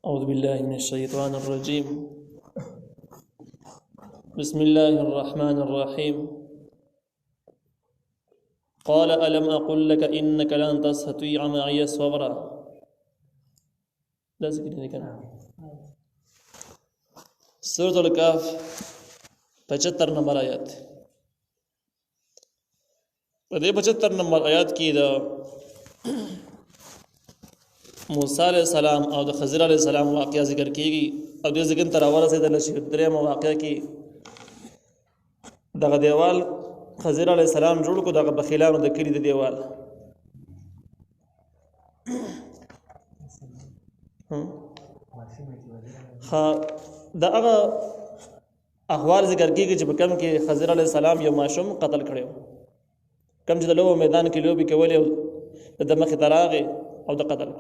أعوذ بالله من الشيطان الرجيم. بسم الله الرحمن الرحيم. قال ألم أقل لك إنك لن تستطيع معي صبرا. لا ذكر كان سورة الكهف 75 نمبر آیات. په دې 75 نمبر آیات کې د موسی علیہ السلام او د خضر علیہ السلام واقعا ذکر کیږي او د ذکر تر اوله سره د درېم واقعا کې دغه دیوال خضر علیہ السلام جوړ کو دغه بخیلانو د کلی د دیوال دغه احوال ذکر کیږي چې په کوم کې خضر علیہ السلام یو ماشوم قتل کړو، کوم چې د لوبو میدان کې لوبي کولې د مخې تراغه او د قتل.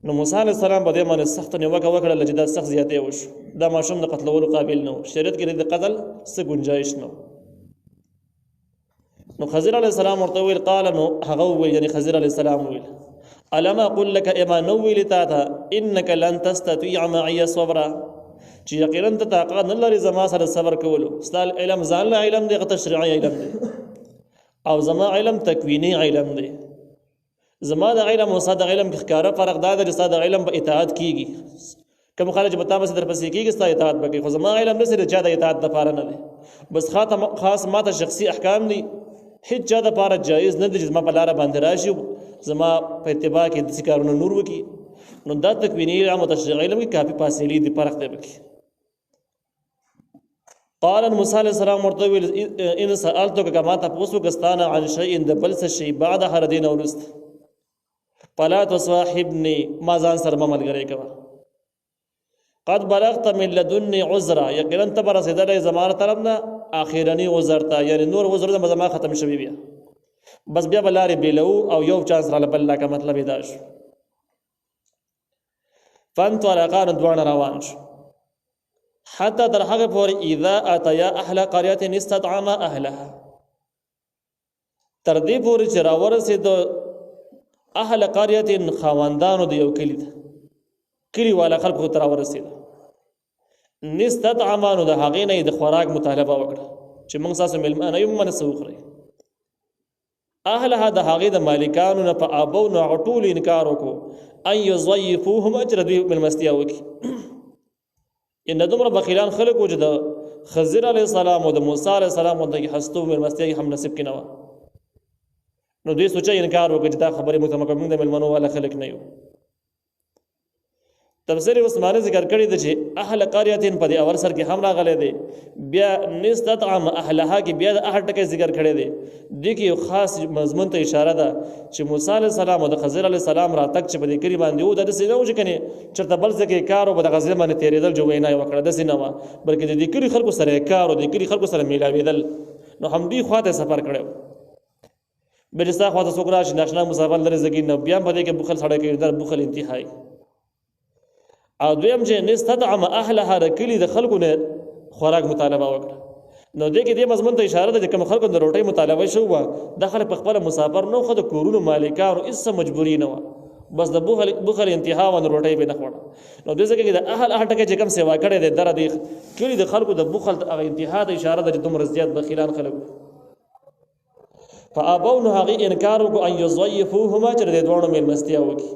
نو موسی علیہ السلام په دې باندې سخت نیوکه وکړه چې دا سخت زیاتې وشو، دا ماشوم د قتلولو قابل نه و، شریعت کې د قتل څه گنجائش نه. نو خضر علیہ السلام ورته ویل قال نو هغه ویل یعنی خضر علیہ السلام ویل الم اقول لك اما نویل تا انك لن تستطيع معي صبرا، چې یقینا ته طاقت نه لري زما سره صبر کولو. ستال علم ځان له علم دی، تشریعي علم دی او زما علم تکوینی علم دی. زما د علم او صاد علم کې ښکارا فرق دا دی چې صاد علم په اطاعت کیږي، کوم خلک په تاسو در پسې کیږي ستاسو اطاعت وکړي، خو زما علم نه سره چا د اطاعت د پاره نه دی، بس خاص ماته شخصي احکام دي، هیڅ چا د پاره جایز نه دي چې زما په لار باندې راشي زما په اتباع کې د ذکرونو نور وکي. نو دا تکوینی علم او تشریعي علم کې کافي فاصله دي، فرق دی وکي. قال موسی علیہ السلام ورته ویل ان سألتک کما تاسو کستانه عن شيء د بل څه شی بعد هر دین اورست فلا تصاحبني ما ځان سره ملګری کوه، قد بلغت من لدني عذرا، یقینا ته رسیدلې زماره طرف نه اخیرنی عذر ته، یعنی نور عذر د زما ختم شوی بیا بس بیا بلارې بیلو او یو چانس را لبل کا مطلب دا شو. فانطلقا دوان روان شو حتى تر هغه پورې اذا اتیا اهل قريه استطعما اهلها، تر دې پورې چې راورسېد اهل قريه خواندانو د یو کلی ده، کلی والا خلکو تر راورسېد. نستطعما د هغې نه د خوراک مطالبه وکړه چې موږ تاسو مېلمانه یو من څه وخورئ. اهلها د هغې د مالکانو نه په ابو نو ټول انکار وکړو ان یضیفوهم اجر دوی مېلمستیا وکړي. ان دومره بخیلان خلک و چې د خضر علیہ السلام او د موسی علیہ السلام د حسدو مېلمستیا هم نصیب کې نه وه. نو دوی سوچا انکار وکړي چې دا خبرې موږ ته مه کوه، موږ د مېلمنو والا خلک نه یو. تفسیر عثماني ذکر کړی دی چې اهل قريه په دې اول سر کې هم راغلی دی، بیا نستطعم اهلها کې بیا د اهل ټکی ذکر کړی دی. دې کې یو خاص مضمون ته اشاره ده چې موسی علیہ السلام او د خضر علیہ السلام راتګ چې په دې کلي باندې و داسې نه و چې کنې چېرته بل ځای کې کار و په دغه ځای باندې تېرېدل جو وینا یې وکړه، داسې نه وه، بلکې د دې کلي خلکو سره یې کار و د کلي خلکو سره میلاوېدل. نو همدې خوا ته سفر کړی و. بیا چې ستا خوا ته څوک راشي ناشنا مسافر لرې زګي نه بیا هم په دې کې بخل سړی کوي، دا بخل انتهایي. او دویم چې نستطعم اهلها د کلي د خلکو نه خوراک مطالبه وکړه. نو دې کې دې مضمون ته اشاره ده چې کوم خلکو د روټۍ مطالبه شو وه دا خلک په خپله مسافر نه وو، خو د کورونو مالکانو هېڅ مجبوري نه وه، بس د بخل انتها وه، نو روټۍ به نه خوړه. نو دې ځکه کې د اهل ټکی چې کوم سیوا کړی دی دره د کلي د خلکو د بخل هغه انتها ته اشاره ده چې دومره زیات بخیلان خلک وو. فابوا نو هغې انکار وکړو ان یضیفوهما چې د دې دواړو مېلمستیا وکړي.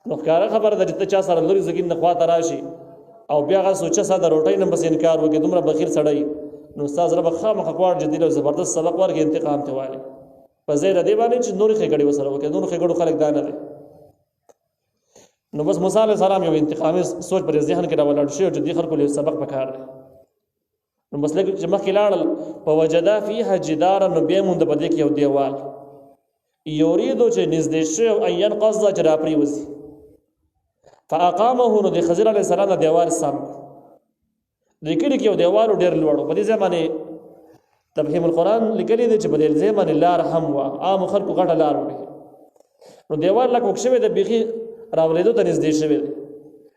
نو ښکاره خبره ده چې ته چا سره لرې زګین نه خوا ته راشي او بیا هغه سوچه ستا د روټۍ نه بس انکار وکړي، دومره بخیل سړی، نو ستا زړه به خامخا غواړي چې دې له زبردست سبق ورکړي، انتقام ته والي په ځای د دې باندې چې نورې ښېګړې ورسره وکړي. نورو ښېګړو خلک دا نه دی. نو بس موسی علیہ السلام یو انتقامي سوچ پر ذهن کې راولاړ شي چې دې خلکو له سبق پکار دی. نو بس لږ چې مخکې لاړل فوجدا فیها جدارا، نو بیا موند په دې کې یو دیوال یوریدو چې نږدې شوی ان ینقض چې را پرېوځي. فاقامه نو د خضر علیہ السلام د دیوال سم د کلي کې یو دیوال ډېر لوړ و. په دې ځای باندې تفهیم القرآن لیکلی دی چې په دې ځای باندې لار هم وه، عام خلکو غټه لار وه. نو دیوال لږ وک شوی دی، بیخي راولېدو ته نږدې شوی دی.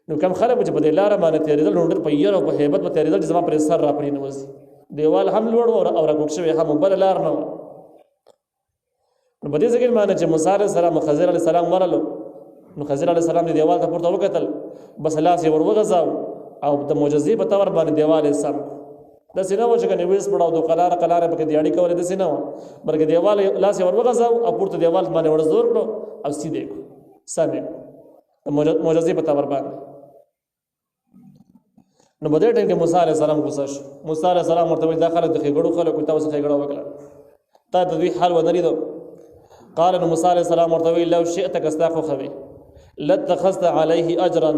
نو کم خلک چې په دې لاره باندې تېرېدل نو ډېر په یېر او په هیبت به تېرېدل چې زما پرې سر را پرې نوځي. دیوال هم لوړ و او راکوک شوی هم بله لار نه وه. نو په دې ځای کې معنی چې موسی علیه السلام او خضر علیه السلام ورغلو نو خضر علیه السلام د دیوال ته پورته وکتل، بس لاس یې ور وغځاو او د معجزې په طور باندې دیوال یې سم. داسې نه وه چې که نیویس پړه او د قلاره قلاره پکې دیاړي کولې، داسې نه وه، بلکې دیوال لاس یې ور وغځاو او پورته دیوال باندې ور زور کړو او سیده یې کړو، سم یې د معجزې په طور باندې. نو په دې ټیم کې موسی علیه السلام غوسه شو. موسی علیه السلام ورته وایي دا خلک د ښېګړو خلک وي، تاسو ښېګړه وکړه، تا د دوی حال ونه لیدو. قال نو موسی علیه السلام ورته وایي لو شئت که ستا خوښه وي لاتخذت علیه اجرا،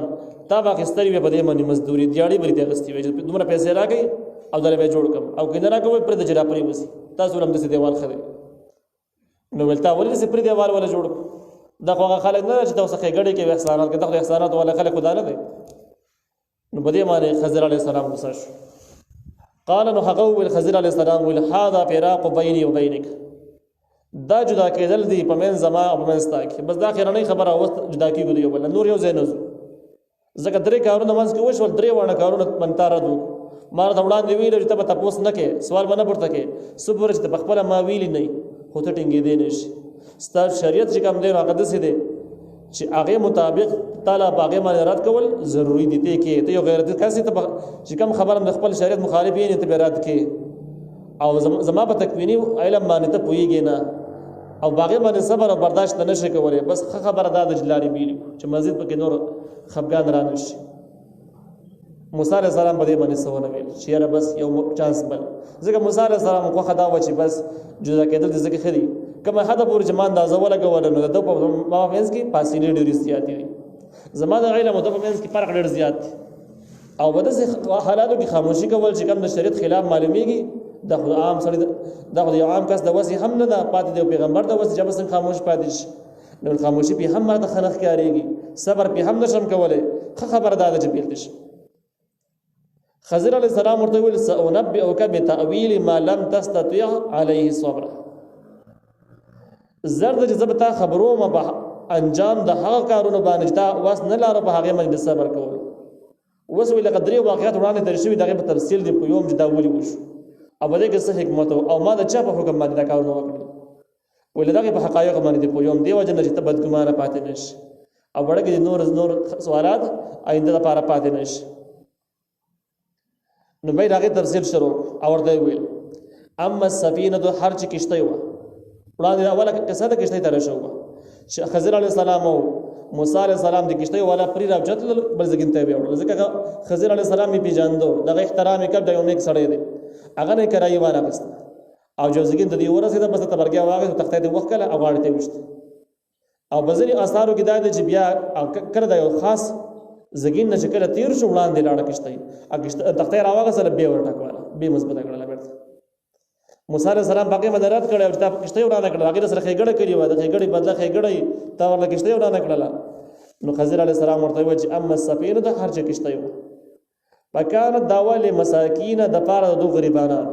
تا به اخیستلي وې په دې باندې مزدوري، دیاړي به یې دې اخیستې وې چې دومره پیسې راکړئ او دا به یې جوړ کړم، او که نه راکوئ پرېږده چې راپرېوځي، تاسو ول همداسې دیوال ښه دی. نو ویل تا ولې داسې پرې دیوال وله جوړ کړو؟ دا خو هغه خلک نه ده چې تا ورسه ښېګړې کوي احسانات کوي، دا خو د احساناتو والا خلک خو دا نه دی. نو په دې باندې خضر علیه السلام غوسه شو. قال نو هغه وویل خضر علیه السلام ویل هذا فراق بیني و بینک، دا جدا کېدل دي په منځ زما او په منځ ستا کې، بس دا خیرنۍ خبره اوس جدا کېږو د یو بل نه، نور یو ځای نه ځو. ځکه 3 کارونه منځ کې وشول، 3 واړه کارونه من تا رد وکړو. ما راته وړاندې ویلو چې ته به تپوس نه کوې، سوال به نه پورته کوې، څه پورې چې ته په خپله ما ویلي نه یي، خو ته ټینګېدی نه شي. ستا شریعت چې کوم دی نو هغه داسې دی چې هغې مطابق تعالی په هغې باندې رد کول ضروري دي. ته کې ته یو غیرتي کس یې، ته چې کوم خبره د خپل شریعت مخالف یې ته به رد کړې، او زما په تکویني علم باندې ته پوهېږې نه، او باغې باندې صبر او برداشت نه شي کولی. بس ښه خبره دا ده چې لارې بیلي چې مزید پکې نور خفګان را نه شي. موسی علیه السلام په دې باندې څه ونه ویل چې یاره بس یو چانس بل، ځکه موسی علیه السلام خوښه دا وه چې بس جدا کېدل دې ځکه ښه دي، کومه حده پورې چې ما اندازه ولګوله نو د ده په ما منځ کې فاصلې ډېرې زیاتې دي، زما د علم او ده په منځ کې فرق ډېر زیات دی. او په داسې حالاتو کې خاموشي کول چې کوم د شریعت خلاف معلومیږي، دا خو عام سړی، دا خو د یو عام کس د وسې هم نه ده پاتې، د پیغمبر د وسې چې بس خاموش پاتې شي. نو خاموشي پې هم ماته ښه نه ښکارېږي، صبر پې هم نشم کولی. ښه خبره دا ده چې پېلته شي. خضر علیه السلام ورته وویل سأنبئک بتأویل ما لم تستطع علیه صبرا، زر ده چې زه به تا خبروم په انجام د هغه کارونو باندې چې تا وس نه لاره په هغې باندې د صبر کولو. اوس وایي لکه 3 واقعات وړاندې تېر شوي، د هغې په تفصیل دې پوهوم چې دا ولې وشو او په دې کې څه حکمت او ما د چا په حکم باندې دا کارونه وکړل. وایي د هغې په حقایقو باندې دې پوهوم، دې وجه نه چې ته بدګمانه پاتې نه شي او وړه کې نور سوالات آینده دپاره پاتې نه شي. نو بیا د هغې تفصیل شروع او ورته یې ویل اما السفینة، هر چې کښتۍ وه وړاندې اوله قصه د کښتۍ ته راشو وه چې خضر علیه السلام او موسی علیه السلام د کښتۍ والا پرې راوچتل، بل ځګین ته یې ویوړل، ځکه خضر علیه السلام یې پېژانده، د هغه احترام یې کړ، د یو نیک سړی دی. هغه نه یې کرایي وانخېسته او جو ځګین ته دې ورسېده، بس ته برګیا واخېست، تختی ته وښکله او غاړې ته یې ویشته. او په ځینې اثارو کې دا دی چې بیا کله د یو خاص ځګین نه چې کله تېر شو وړاندې لاړه کښتۍ، تختی را واخېستله، بیا ورټکوله، بیا مثبته کړله بېرته. موسی علیه السلام باقي مدارات کړی او چې تا کښتۍ ورانه کړله، هغې سره ښېګړه کړې وه، د ښېګړې بدله ښېګړه تا ورله کښتۍ ورانه کړله. نو خضر علیه السلام ورته وویل چې اما السفینة، هر چې کښتۍ وه فکانت دا ولې مساکینه د پاره د دوه غریبانانو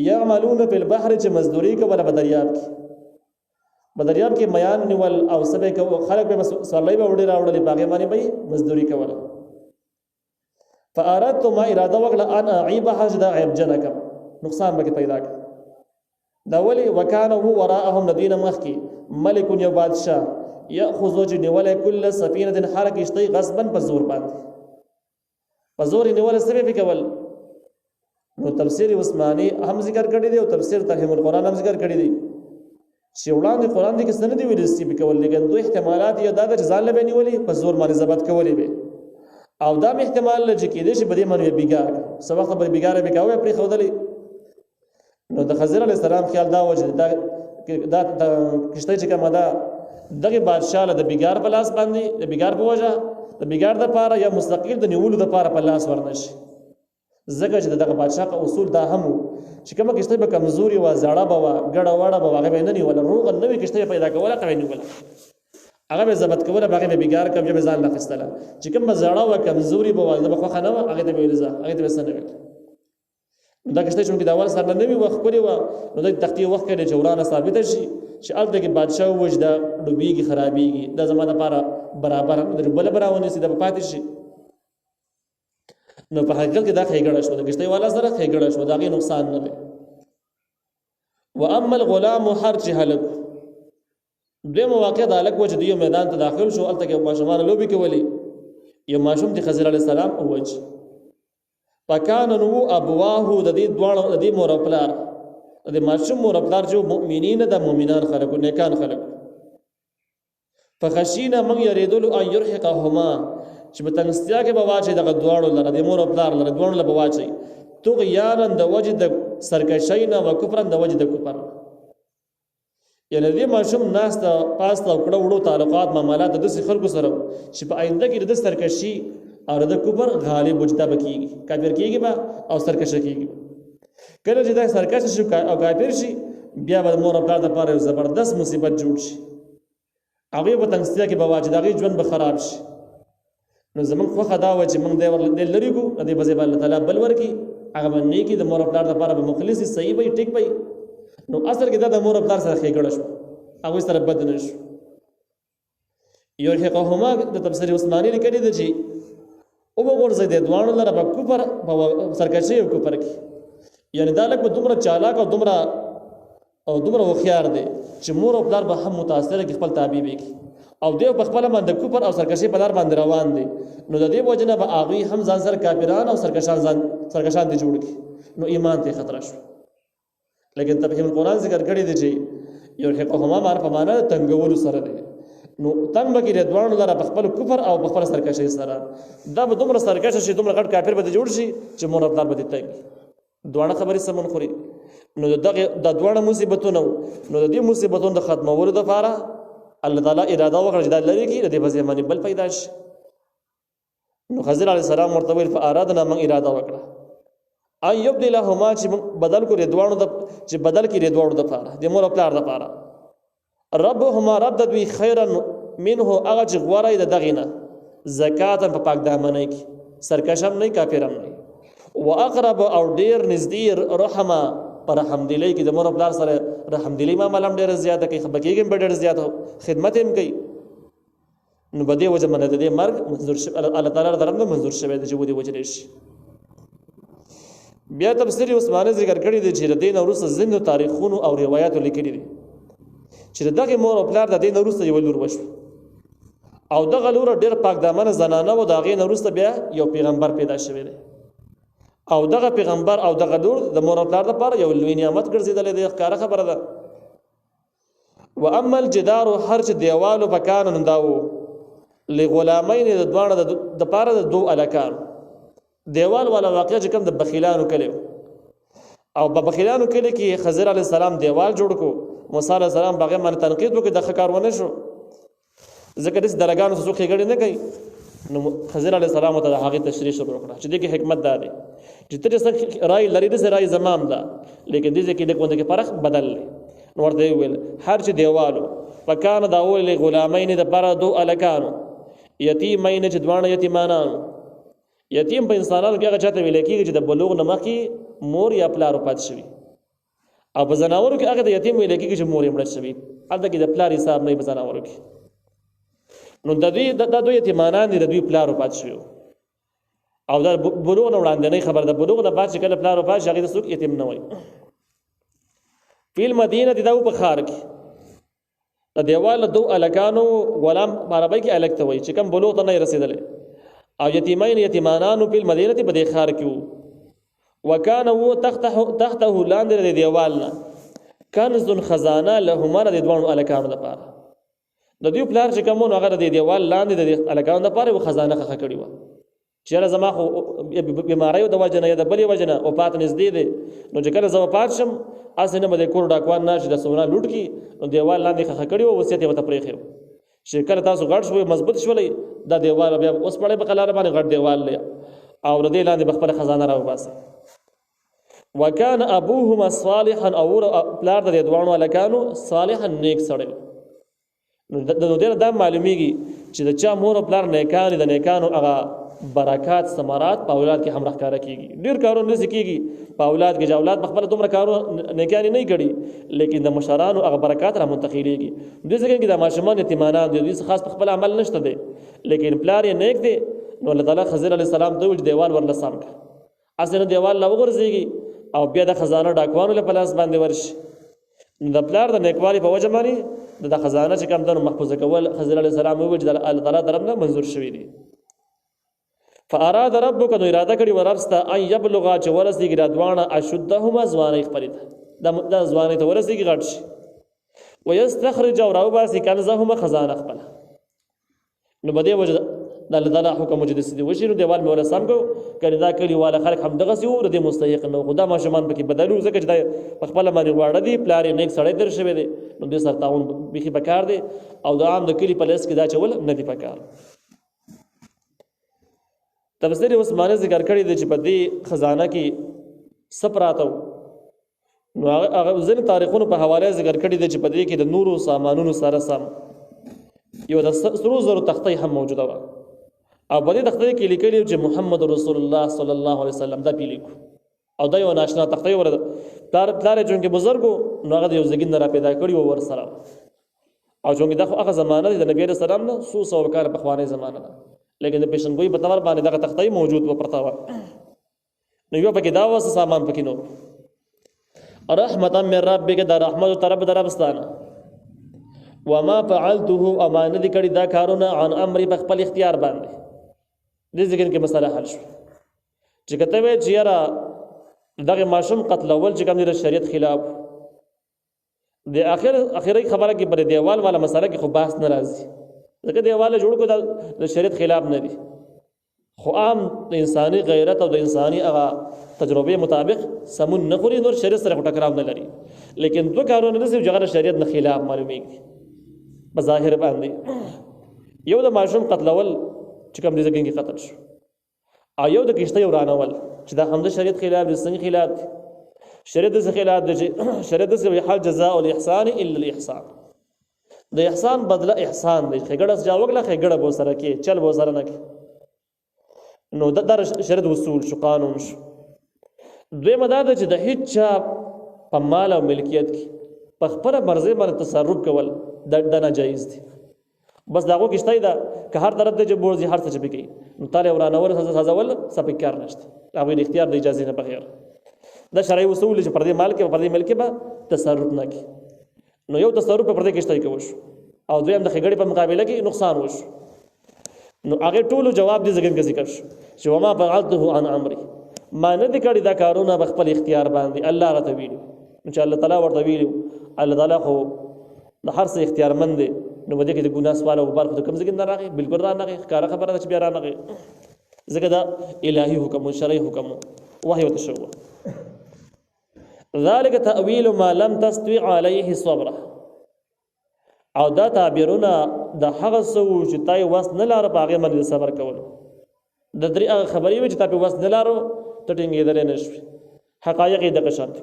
یعملون فی البحر، چې مزدوري کوله په دریاب کې، په دریاب کې میان نیول او څه به خلک به سورلۍ به وړې راوړلې، په هغې باندې به یې مزدوري کوله. فاردت ما اراده وکړه ان اعیبها، چې دا عیبجنه کړم، نقصان به کې پیدا کړ. دا ولې وکانه هو وراءهم، د دوی نه مخکې ملک یو بادشاه یأخذو چې نیولی کل سفینة، هر کښتۍ غصبا په زور باندې، په زور یې نیولی څه به کول. نو تفسیر عثماني هم ذکر کړی دی او تفسیر تفهیم القرآن هم ذکر کړی دی چې وړاندې قرآن دی کې څه نه دي ویلي څه به کول، لیکن دوی احتمالات یو دا ده چې ځان له به یې نیولي په زور باندې ضبط کولی به، او دا هم احتمال چې کېدی شي په دې باندې بېګار څه وخته به بېګاره به کوی پرېښودلی. نو د خضر علیه السلام خیال دا و چې دا کښتۍ چې کومه ده دغه بادشاه له د بېګار په لاس باندې، د بېګار په وجه، د بېګار دپاره یا مستقل د نیولو دپاره په لاس ورنه شي. ځکه چې دغه بادشاه اصول دا هم و چې کومه کښتۍ به کمزوري وه، زړه به وه، ګډه وړه به وه، هغې به یې نه نیوله، روغه نوې کښتۍ پیدا کوله، هغه به یې نیوله، هغه به یې ضبط کوله، هغې به بېګار کبجه به ځان له اخېستله. چې کوم به زړه وه، کمزوري به وه، زه به خوښه نه وه، هغې ته به ویل ځه، هغې ته به څه نه ویل. دا کښتۍ چونکې د اول سر نه وي وه، ښکلې وه، نو دوی تختې وخت کړی چې ورانه ثابته شي چې هلته کې بادشاه ووایي چې دا ډوبېږي، خرابېږي، دا زما دپاره برابره نه ده، بله به راونیسي، دا به پاتې شي. نو په حقیقت کې دا ښېګړه شوه، د کښتۍ والا سره ښېګړه شوه، د هغې نقصان نه دی. و اما الغلام، هر چې هلک دویمه واقع د هلک و چې د یو میدان ته داخل شو، هلته کې ماشومان لوبې کولې. یو ماشوم د خضر علیه السلام ووجه. فکان نو ابواه د دې دواړو د دې مور او پلار د ماشوم مور او پلار چې مؤمنین د مؤمنان خلکو نیکان خلکو. فخشینا من یریدل ان یرحقهما چې په تنګستیا کې به واچي دغه دواړو لره د مور او پلار لره دواړو له به واچي طغیانا د وجه د سرکشۍ نه و کفرا د وجه د کفر. یعنې دې ماشوم ناسته پاسته او کړه وړو تعلقات معاملات د داسې خلکو سره چې په آینده کې د سرکشي او د کفر غالب مجتبه کیږي، کافر کیږي به او سرکشه کیږي. کله چې دا سرکشه شي او کافر شي بیا به مور او پلار د پاره زبردست مصیبت جوړ شي. هغه په تنګستیا کې به واجب هغه ژوند به خراب شي. نو زمون خوخه دا و چې موږ د لری کو د بځای الله تعالی بل ورکی هغه باندې کې د مور او پلار د پاره به مخلص صحیح وي ټیک وي. نو اصل کې دا د مور او پلار سره خېګړه شو، هغه سره بد نه شو. یو حقهما د تفسیر عثماني لیکلي دی چې او وګورځي د دوانو لره په کفر په سرکشي او کفر کې، یعنی دا لکه دومره چالاک او دومره وخیار دی چې مور او پلار به هم متاثر کې خپل تابع وي او دیو په خپل باندې کفر او سرکشي په لار باندې روان دي. نو د دې وجنه به اغي هم ځان سره کافران او سرکشان دي جوړ کی، نو ایمان ته خطر شو. لیکن تفهیم القرآن ذکر کړی دی چې یو حقهما معرفه معنا تنګول سره دی. نو تنګ بګی دوانو لره په خپل کفر او په خپل سرکشي سره دا به دومره سرکشه شي دومره غټ کافر به جوړ شي چې مور خپل به تنګ دوانه خبرې سمون خوري. نو دغه د دوانه مصیبتونو نو د دې مصیبتونو د ختمولو لپاره الله تعالی اراده وکړه چې دا لري کې د دې په ځمانه بل پیدا شي. نو خضر علیه السلام ورته فارادنا من اراده وکړه ان یبدلهما چې بدل کو دوانو د چې بدل کې دوانو د لپاره د مور خپل لپاره ربهما رب د دوی خیرا منه هغه چې غوړی د دغینه زکات په پاک دامنې کې سرکشم نه کافرم نه واقرب او ډیر نږدې رحمه پر رحمدلی کې د مور خپل سره رحمدلی ما ملم ډیر زیاته کوي خبرګم ډیر زیاته خدمت هم کوي. نو بده وجه منه د دې مرګ منظور شي الله تعالی درنه منظور شوی د جوړي وجه شي. بیا تفسیر عثماني ذکر کړی دی چې د دین وروسته زنده تاریخونو او روایتو لیکلي دي چې دغه مور او پلار د دین وروسته یو لور وشو او دغه لور ډیر پاک دامن زنانه و دغه وروسته بیا یو پیغمبر پیدا شوی دی او دغه پیغمبر او دغه لور د مور او پلار لپاره یو لوی نعمت ګرځیدل دی. ښکاره خبره ده. و اما الجدار هر چې دیوالو پکان ننداو لغلامین د دوانه د پاره د دو الکان دیوال والا واقعه چې کوم د بخیلانو کلیو او په بخیلانو کلی کې خضر علی السلام دیوال جوړ کو موسی علی السلام باغه من تنقید وکړي د کارونه شو ذکر اس دلګانو څخه خېګړې نه کوي. نو خضر علی السلام ته هغه تشریح شروع کړه چې دغه حکمت ده چې تر څه رائے لري د رائے زمام ده لیکن دې کې دغه کې فرق بدل نو ورته ویل هر چې دیوالو فکان داول غلامین د پر دو الکانو یتیمین چې دوانه یتیمانانو یتیم په انسانانو کې هغه چاته ویل کېږي چې د بلوغ نه مخکې مور یا پلار وفات شوی او په زناورو کې هغه د یتیم ویل کېږي چې مور یې مړه شوی هلته کې د پلار حساب نه په زناورو کې. نو د دوی یتیمانان دي د دوی پلار وفات شوی او د بلوغ نه وړاندې نه خبر د بلوغ نه بعد چې کله پلار وفات شي هغه د څوک یتیم نه وي. فی المدینه د په خار کې د دیوال دو الکانو غلام عربی کې الک ته وایي چې کوم بلوغ ته نه رسیدل او یتیمین یتیمانانو په مدینه په دې خار کې وکانه و تحته لاندې د دیوالنا کنز خزانه لهما د دوانو الکانو لپاره د دې پلار چې کومو هغه د دیوال لاندې د الکانو لپاره و خزانه خخ کړی و چې زما خو بیماری د وجنه یا د بلې وجنه او پات نږدې دي نو چې کله زما پات شم اسنه به کور ډاکوان نه چې د سونا لوټ کی نو دیوال لاندې خخ کړی و وصیت وته پرې خو چې کله تاسو غړ شوي مضبوط شولې دا دیوال بیا اوس پړې په قلاره باندې غړ دیوال لې او د دې لاندې بخپل خزانه راو باسه. وکانه ابوهما صالحا او پلار د دوانو الکانو صالحا نیک سړی. نو د دې دا معلومیږي چې د چا مور او پلار نیکان د نیکانو هغه برکات ثمرات په اولاد کې هم راخاره کیږي. ډیر کارونه نه کیږي په اولاد کې چې اولاد خپل دومره کارونه نیکانی نه کړي لیکن د مشرانو هغه برکات را منتقلیږي. د ځکه کې د ماشومان یتیمانان د دې خاص خپل عمل نشته دي لیکن پلار یې نیک دی. نو الله تعالی خضر علی السلام ته ویل دیوال ورله سم کا اسنه دیوال لا وګرځيږي او بیا د خزانه ډاکوانو له پلاس باندې ورشي د پلار د نیکوالي په وجه باندې د خزانه چې کوم د محفوظ کول خضر علیه السلام ویل چې الله تعالی طرف نه منظور شوی دی. فاراد ربک نو اراده کړي ورسته ان یبلغ چې ورسیږي رضوانه اشدهما ځواني خپل د ځواني ته ورسیږي غټ شي ويستخرج او راوباسي کنزهما خزانه خپل. نو بده وجه د الله تعالی حکم موجود دي وشي نو دیوال مولا سم کو کړي دا کړي والا خلق هم دغه سیو د مستحق نو خدا ما شمان پکې بدلو زکه چې د خپل باندې واړه دي پلار یې نیک سړی در شوی دی نو د سر تعاون بيخي پکار دی او د عام د کلی په لیس کې دا چول نه دی پکار. تفسیر عثماني ذکر کړی دی چې په دې خزانه کې سپراتو نو هغه ځین تاریخونو په حواله ذکر کړی دی چې په دې کې د نورو سامانونو سره سم یو د سرو زرو تختې هم موجوده و او په دې تختې کې لیکلی چې محمد رسول الله صلی الله علیه وسلم دا پیلیکو او دا یو ناشنا تختې ور پلار چونکې بزرګو نو هغه یو زګین را پیدا کړی و ور سره او چونکې دا هغه زمانہ د نبی رسول الله نه 100 کال په خوانه زمانہ ده لیکن د پیشنګوئی په تور باندې دغه تختې موجود و پرتا و نو یو پکې دا وس سامان پکې نو رحمتا من ربک دا رحمت طرف دربستانه وما فعلته امان دي کړي دا کارونه عن امر په خپل اختیار باندې دې ځکه کې مسله حل شو چې کته وی چې یاره دغه ماشوم قتل اول چې کوم د شریعت خلاف د اخري خبره کې پر دیوال والا مسله کې خو بحث ناراضي ځکه دیواله جوړ کو د شریعت خلاف نه دي خو عام د انساني غیرت او د انساني هغه تجربه مطابق سمون نه خوري نور شریعت سره ټکراو نه لري لیکن دوه کارونه د شریعت نه خلاف معلومیږي بظاهر باندې یو د ماشوم قتل اول چې کوم دې ځکه کې قتل شو او یو د کشته یو رانول چې دا هم د شریعت خلاف د څنګه خلاف شریعت د خلاف د شریعت د حال جزاء الاحسان الا الاحسان د احسان بدله احسان دی خګړه جاوګله خګړه بو سره کې چل بو سره نه کې نو د شریعت اصول شو قانون شو دوی مدار چې د هیڅ په مال او ملکیت کې په خپل مرزه باندې تصرف کول د ناجایز دي بس داغو کشته دا که هر طرف ته جبورزي هر څه چپی کوي نو تعالی ورانور سزاول سپکار نشته هغه د اختیار د اجازه نه بغیر دا شرعي اصول چې پر دې مال کې پر دې ملک به تصرف نه کوي نو یو تصرف پر دې کشته کوي او دویم د خګړې په مقابله کې نقصان وشو نو هغه ټول جواب دې ځکه ذکر شو چې وما فعلته عن امري ما نه دي کړی دا کارونه خپل اختیار باندې الله راته ویلو ان شاء الله تعالی ورته ویلو الله تعالی خو د هر څه اختیارمند دی نو بده کې د ګناه سوال او برخه کوم ځکه نه راغی بالکل را نه ښکارا خبره چې بیا را نه ځکه دا الهي حکم شرعي حکم وحي وتشوه ذلك تأويل ما لم تستطيع عليه صبر او دا تعبیرونه د هغه څه چې تای واس نه لار باغې باندې صبر کول د درې خبرې چې تاسو واس نه لارو ته ټینګې درې نشوي حقایق دغه شرط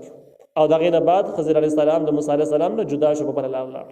او دغه نه بعد خضر علیه السلام د موسی علیه السلام نه جدا شو په بل لاړ